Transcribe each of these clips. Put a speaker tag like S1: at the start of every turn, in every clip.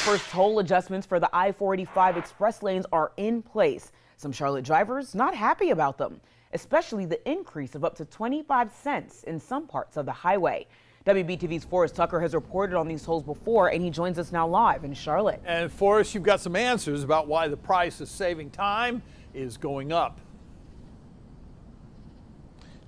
S1: First toll adjustments for the I-485 express lanes are in place. Some Charlotte drivers not happy about them, especially the increase of up to 25 cents in some parts of the highway. WBTV's Forrest Tucker has reported on these tolls before, and he joins us now live in Charlotte.
S2: And Forrest, you've got some answers about why the price of saving time is going up.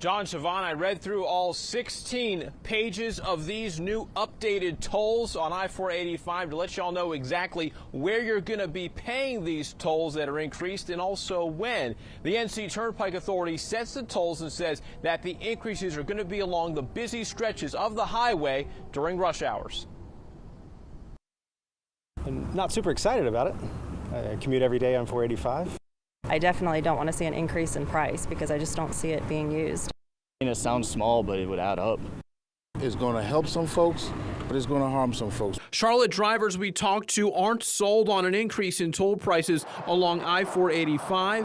S3: John, Siobhan, I read through all 16 pages of these new updated tolls on I-485 to let you all know exactly where you're going to be paying these tolls that are increased and also when. The NC Turnpike Authority sets the tolls and says that the increases are going to be along the busy stretches of the highway during rush hours.
S4: I'm not super excited about it. I commute every day on 485.
S5: I definitely don't want to see an increase in price because I just don't see it being used.
S6: It sounds small, but it would add up.
S7: It's going to help some folks, but it's going to harm some folks.
S8: Charlotte drivers we talked to aren't sold on an increase in toll prices along I-485,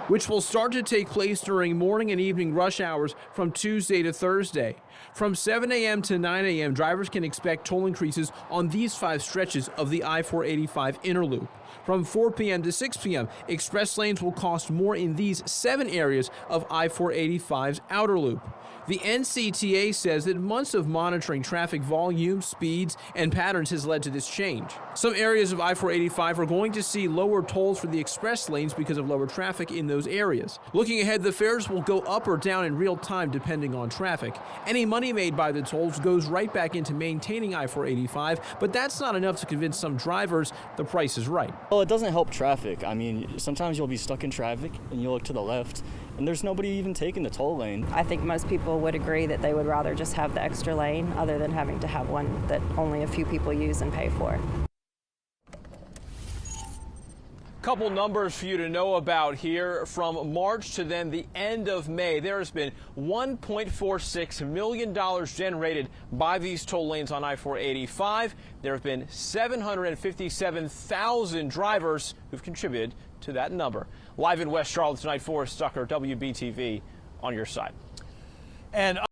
S8: which will start to take place during morning and evening rush hours from Tuesday to Thursday. From 7 a.m. to 9 a.m., drivers can expect toll increases on these 5 stretches of the I-485 inner loop. From 4 p.m. to 6 p.m., express lanes will cost more in these 7 areas of I-485's outer loop. The NCTA says that months of monitoring traffic volume, speeds, and patterns has led to this change. Some areas of I-485 are going to see lower tolls for the express lanes because of lower traffic in those areas. Looking ahead, the fares will go up or down in real time depending on traffic. Any money made by the tolls goes right back into maintaining I-485, but that's not enough to convince some drivers the price is right.
S6: Well, it doesn't help traffic. I mean, sometimes you'll be stuck in traffic and you look to the left and there's nobody even taking the toll lane.
S5: I think most people would agree that they would rather just have the extra lane other than having to have one that only a few people use and pay for.
S3: Couple numbers for you to know about here. From March to then the end of May, there has been $1.46 million generated by these toll lanes on I-485. There have been 757,000 drivers who've contributed to that number. Live in West Charlotte tonight, Forrest Tucker, WBTV, on your side.
S2: And